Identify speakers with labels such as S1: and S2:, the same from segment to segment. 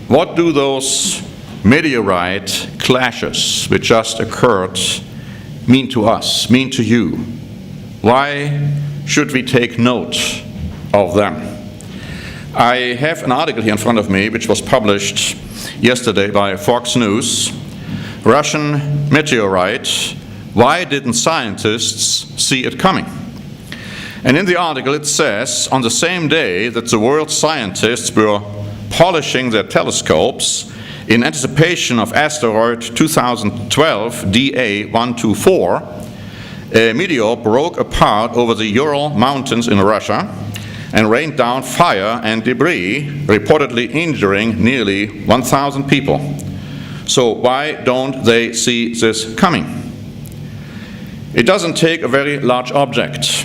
S1: what do those meteorite clashes which just occurred mean to us, mean to you? Why should we take note of them? I have an article here in front of me which was published yesterday by Fox News. Russian meteorite, why didn't scientists see it coming? And in the article it says, on the same day that the world's scientists were polishing their telescopes in anticipation of asteroid 2012 DA-124, a meteor broke apart over the Ural Mountains in Russia and rained down fire and debris, reportedly injuring nearly 1,000 people. So why don't they see this coming? It doesn't take a very large object.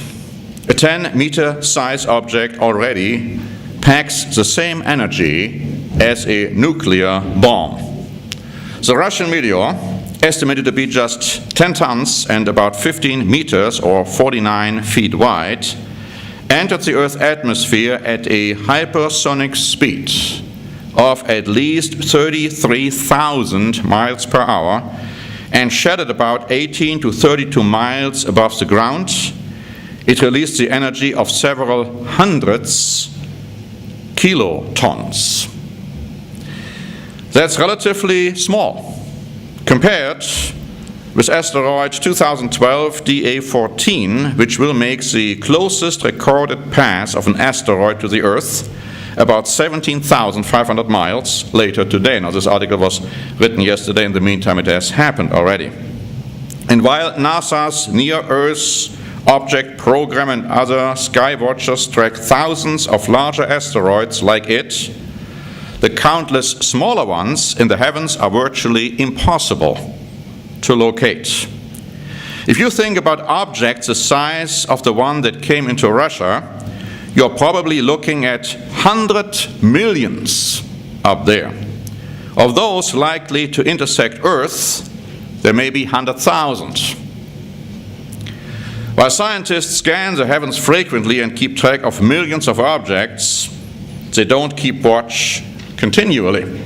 S1: A 10-meter size object already packs the same energy as a nuclear bomb. The Russian meteor, estimated to be just 10 tons and about 15 meters or 49 feet wide, entered the Earth's atmosphere at a hypersonic speed of at least 33,000 miles per hour and shattered about 18 to 32 miles above the ground. It released the energy of several hundreds kilotons. That's relatively small compared with asteroid 2012 DA-14, which will make the closest recorded pass of an asteroid to the Earth about 17,500 miles later today. Now, this article was written yesterday. In the meantime, it has happened already. And while NASA's Near-Earth Object Program and other skywatchers track thousands of larger asteroids like it, the countless smaller ones in the heavens are virtually impossible to locate. If you think about objects the size of the one that came into Russia, you're probably looking at 100 millions up there. Of those likely to intersect Earth, there may be 100,000. While scientists scan the heavens frequently and keep track of millions of objects, they don't keep watch continually.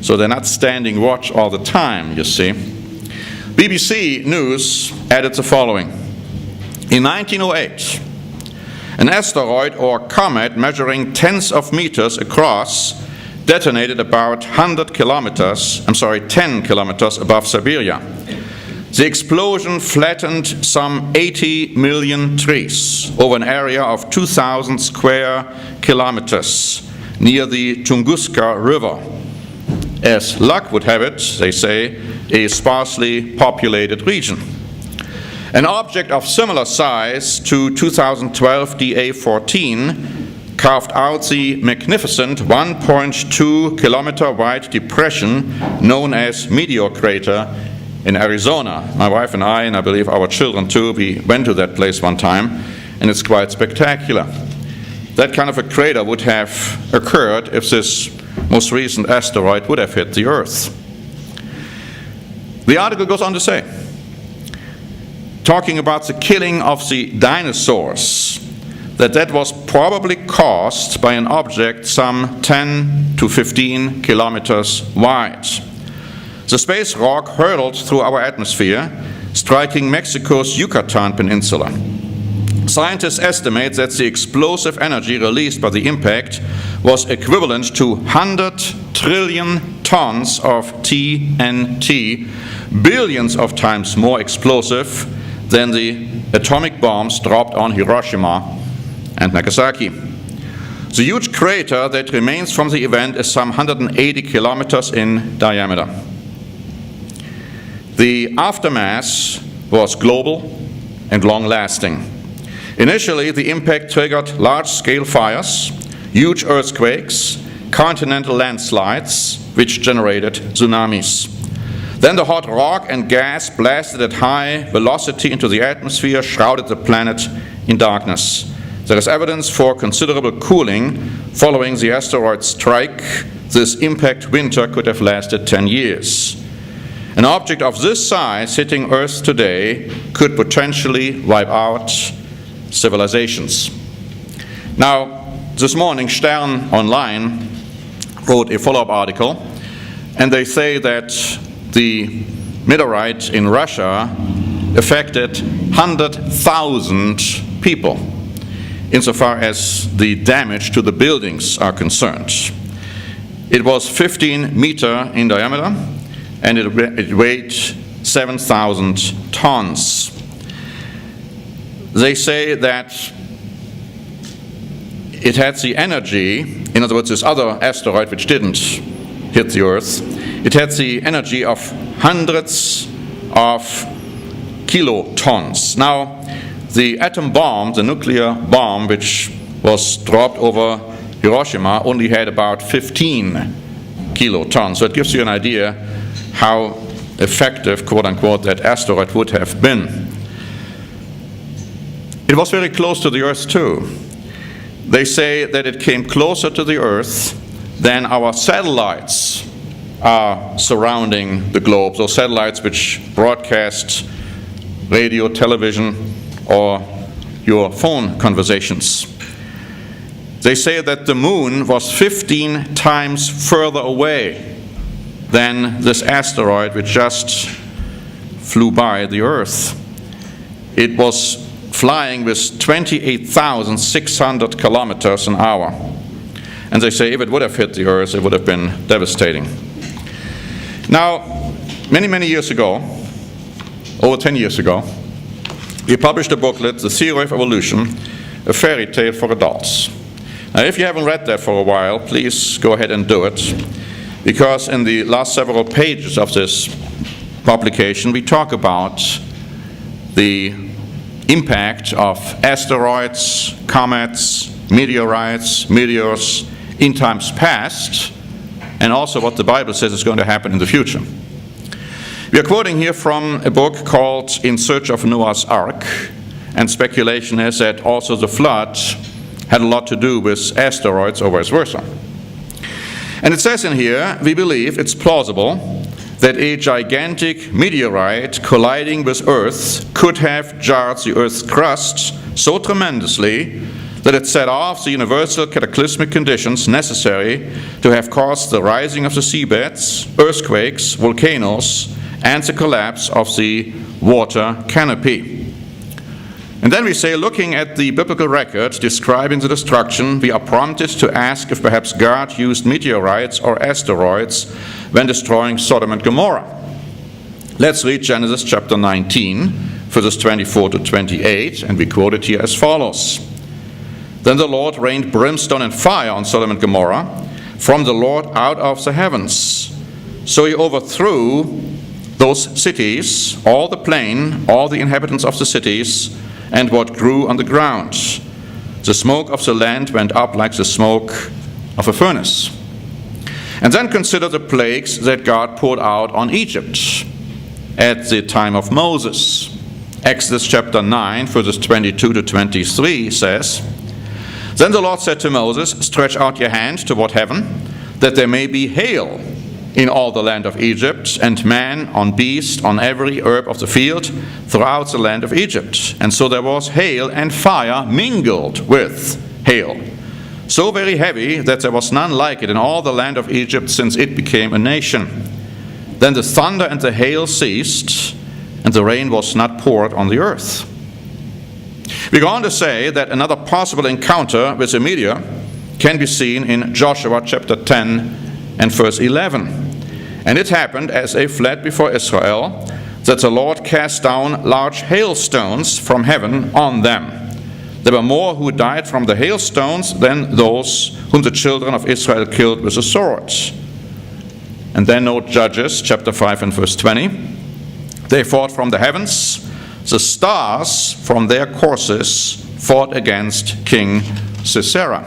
S1: So they're not standing watch all the time, you see. BBC News added the following. In 1908, an asteroid or comet measuring tens of meters across detonated about 10 kilometers above Siberia. The explosion flattened some 80 million trees over an area of 2,000 square kilometers near the Tunguska River. As luck would have it, they say, a sparsely populated region. An object of similar size to 2012 DA-14 carved out the magnificent 1.2 kilometer wide depression known as Meteor Crater in Arizona. My wife and I believe our children too, we went to that place one time, and it's quite spectacular. That kind of a crater would have occurred if this most recent asteroid would have hit the Earth. The article goes on to say, talking about the killing of the dinosaurs, that was probably caused by an object some 10 to 15 kilometers wide. The space rock hurtled through our atmosphere, striking Mexico's Yucatan Peninsula. Scientists estimate that the explosive energy released by the impact was equivalent to 100 trillion tons of TNT, billions of times more explosive than the atomic bombs dropped on Hiroshima and Nagasaki. The huge crater that remains from the event is some 180 kilometers in diameter. The aftermath was global and long-lasting. Initially, the impact triggered large-scale fires, huge earthquakes, continental landslides, which generated tsunamis. Then the hot rock and gas blasted at high velocity into the atmosphere, shrouded the planet in darkness. There is evidence for considerable cooling following the asteroid strike. This impact winter could have lasted 10 years. An object of this size hitting Earth today could potentially wipe out civilizations. Now, this morning, Stern Online wrote a follow-up article, and they say that the meteorite in Russia affected 100,000 people insofar as the damage to the buildings are concerned. It was 15 meters in diameter, and it weighed 7,000 tons. They say that it had the energy, in other words, this other asteroid which didn't hit the Earth, it had the energy of hundreds of kilotons. Now, the atom bomb, the nuclear bomb, which was dropped over Hiroshima, only had about 15 kilotons. So it gives you an idea how effective, quote unquote, that asteroid would have been. It was very close to the Earth too. They say that it came closer to the Earth than our satellites are surrounding the globe. Those satellites which broadcast radio, television, or your phone conversations. They say that the moon was 15 times further away than this asteroid which just flew by the Earth. It was flying with 28,600 kilometers an hour. And they say if it would have hit the Earth, it would have been devastating. Now, many years ago, over 10 years ago, we published a booklet, The Theory of Evolution, a fairy tale for adults. Now, if you haven't read that for a while, please go ahead and do it, because in the last several pages of this publication, we talk about the impact of asteroids, comets, meteorites, meteors in times past, and also what the Bible says is going to happen in the future. We are quoting here from a book called In Search of Noah's Ark, and speculation is that also the flood had a lot to do with asteroids or vice versa. And it says in here, we believe it's plausible that a gigantic meteorite colliding with Earth could have jarred the Earth's crust so tremendously that it set off the universal cataclysmic conditions necessary to have caused the rising of the seabeds, earthquakes, volcanoes, and the collapse of the water canopy. And then we say, looking at the biblical record describing the destruction, we are prompted to ask if perhaps God used meteorites or asteroids when destroying Sodom and Gomorrah. Let's read Genesis chapter 19, verses 24 to 28, and we quote it here as follows. Then the Lord rained brimstone and fire on Sodom and Gomorrah from the Lord out of the heavens. So he overthrew those cities, all the plain, all the inhabitants of the cities, and what grew on the ground. The smoke of the land went up like the smoke of a furnace. And then consider the plagues that God poured out on Egypt at the time of Moses. Exodus chapter 9, verses 22 to 23 says, Then the Lord said to Moses, Stretch out your hand toward heaven, that there may be hail in all the land of Egypt, and man on beast, on every herb of the field, throughout the land of Egypt. And so there was hail and fire mingled with hail, so very heavy that there was none like it in all the land of Egypt since it became a nation. Then the thunder and the hail ceased, and the rain was not poured on the earth. We go on to say that another possible encounter with a meteor can be seen in Joshua chapter 10 and verse 11. And it happened as they fled before Israel, that the Lord cast down large hailstones from heaven on them. There were more who died from the hailstones than those whom the children of Israel killed with the sword. And then note Judges chapter 5 and verse 20. They fought from the heavens, the stars from their courses fought against King Sisera.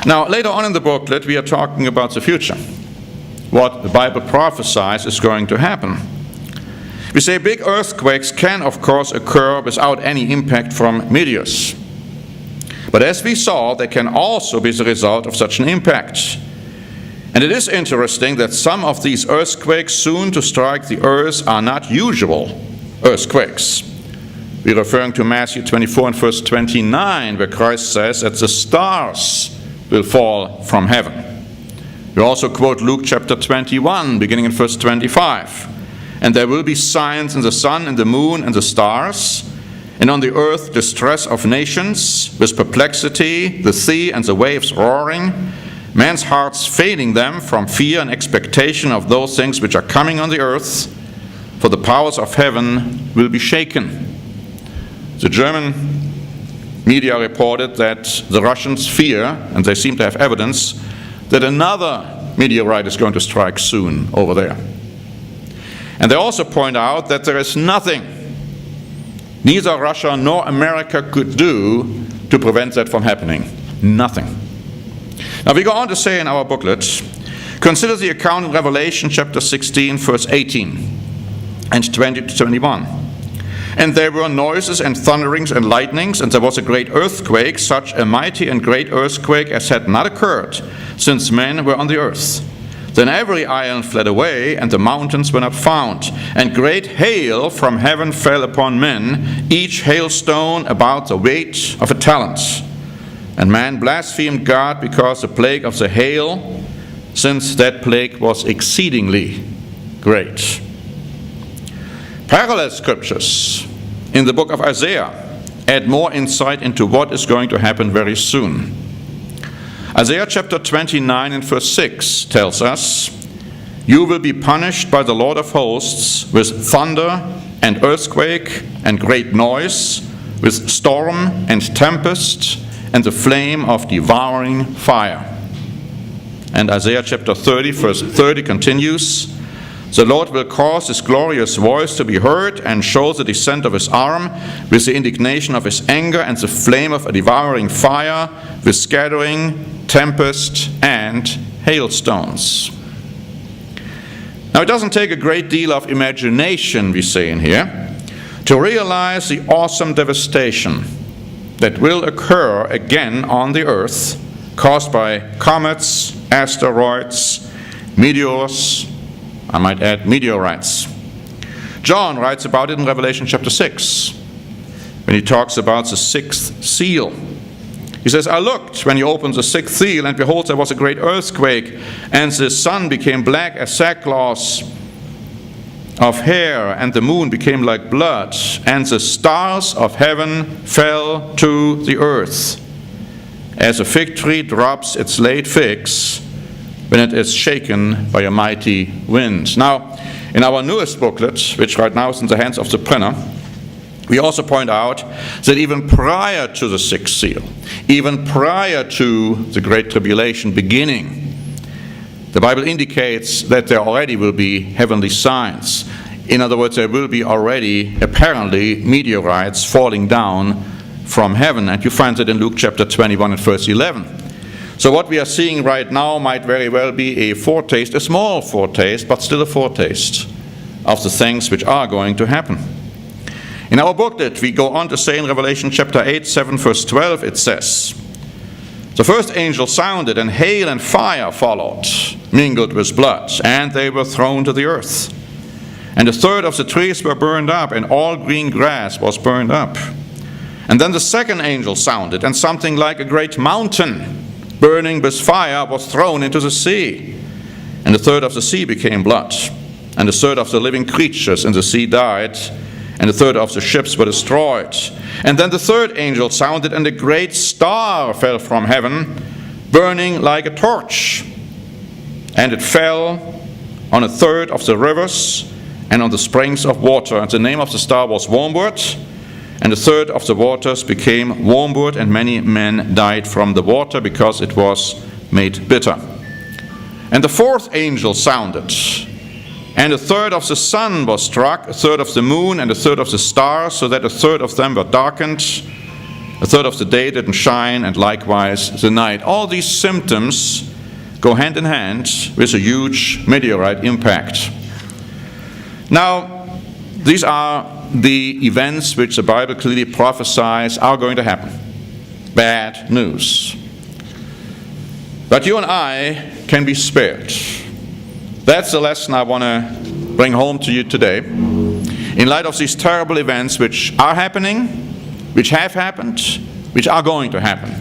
S1: Now, later on in the booklet, we are talking about the future. What the Bible prophesies is going to happen. We say big earthquakes can, of course, occur without any impact from meteors. But as we saw, they can also be the result of such an impact. And it is interesting that some of these earthquakes soon to strike the earth are not usual earthquakes. We're referring to Matthew 24 and verse 29, where Christ says that the stars will fall from heaven. We also quote Luke chapter 21, beginning in verse 25. And there will be signs in the sun and the moon and the stars, and on the earth distress of nations, with perplexity, the sea and the waves roaring, men's hearts failing them from fear and expectation of those things which are coming on the earth, for the powers of heaven will be shaken. The German media reported that the Russians fear, and they seem to have evidence, that another meteorite is going to strike soon over there. And they also point out that there is nothing neither Russia nor America could do to prevent that from happening. Nothing. Now we go on to say in our booklet, consider the account in Revelation chapter 16, verse 18 and 20 to 21. And there were noises and thunderings and lightnings, and there was a great earthquake, such a mighty and great earthquake as had not occurred since men were on the earth. Then every island fled away, and the mountains were not found. And great hail from heaven fell upon men, each hailstone about the weight of a talent. And man blasphemed God because the plague of the hail, since that plague was exceedingly great. Parallel scriptures in the book of Isaiah add more insight into what is going to happen very soon. Isaiah chapter 29 and verse 6 tells us, "You will be punished by the Lord of hosts with thunder and earthquake and great noise, with storm and tempest and the flame of devouring fire." And Isaiah chapter 30 verse 30 continues, "The Lord will cause his glorious voice to be heard and show the descent of his arm with the indignation of his anger and the flame of a devouring fire, with scattering, tempest, and hailstones." Now it doesn't take a great deal of imagination, we say in here, to realize the awesome devastation that will occur again on the earth, caused by comets, asteroids, meteors, I might add meteorites. John writes about it in Revelation chapter 6, when he talks about the sixth seal. He says, "I looked when he opened the sixth seal, and behold, there was a great earthquake, and the sun became black as sackcloth of hair, and the moon became like blood, and the stars of heaven fell to the earth, as a fig tree drops its late figs when it is shaken by a mighty wind." Now, in our newest booklet, which right now is in the hands of the printer, we also point out that even prior to the sixth seal, even prior to the Great Tribulation beginning, the Bible indicates that there already will be heavenly signs. In other words, there will be already, apparently, meteorites falling down from heaven. And you find that in Luke chapter 21 and verse 11. So what we are seeing right now might very well be a foretaste, a small foretaste, but still a foretaste of the things which are going to happen. In our booklet, we go on to say in Revelation chapter 8, 7, verse 12, it says, "The first angel sounded, and hail and fire followed, mingled with blood, and they were thrown to the earth. And a third of the trees were burned up, and all green grass was burned up. And then the second angel sounded, and something like a great mountain, burning with fire, was thrown into the sea. And a third of the sea became blood, and a third of the living creatures in the sea died, and a third of the ships were destroyed. And then the third angel sounded, and a great star fell from heaven, burning like a torch. And it fell on a third of the rivers and on the springs of water. And the name of the star was Wormwood. And a third of the waters became wormwood, and many men died from the water because it was made bitter. And the fourth angel sounded, and a third of the sun was struck, a third of the moon, and a third of the stars, so that a third of them were darkened. A third of the day didn't shine, and likewise the night." All these symptoms go hand in hand with a huge meteorite impact. Now, these are the events which the Bible clearly prophesies are going to happen. Bad news. But you and I can be spared. That's the lesson I want to bring home to you today. In light of these terrible events which are happening, which have happened, which are going to happen.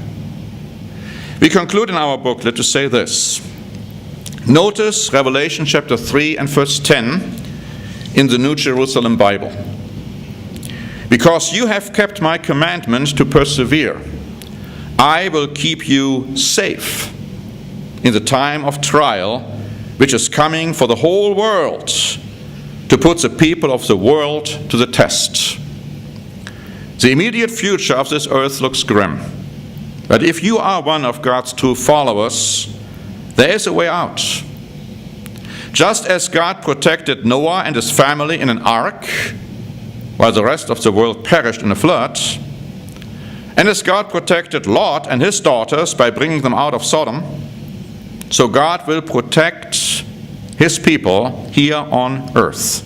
S1: We conclude in our booklet to say this: Notice Revelation chapter 3 and verse 10 in the New Jerusalem Bible. Because you have kept my commandment to persevere, I will keep you safe in the time of trial, which is coming for the whole world, to put the people of the world to the test. The immediate future of this earth looks grim. But if you are one of God's true followers, there is a way out. Just as God protected Noah and his family in an ark, while the rest of the world perished in a flood, and as God protected Lot and his daughters by bringing them out of Sodom, so God will protect his people here on earth.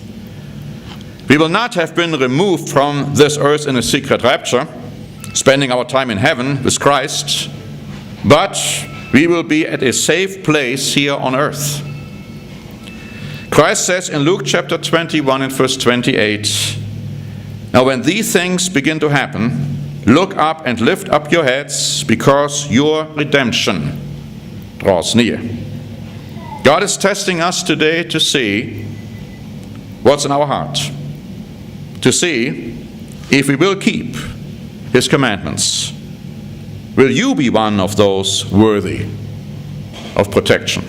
S1: We will not have been removed from this earth in a secret rapture, spending our time in heaven with Christ, but we will be at a safe place here on earth. Christ says in Luke chapter 21 and verse 28, "Now when these things begin to happen, look up and lift up your heads, because your redemption draws near." God is testing us today to see what's in our heart, to see if we will keep His commandments. Will you be one of those worthy of protection?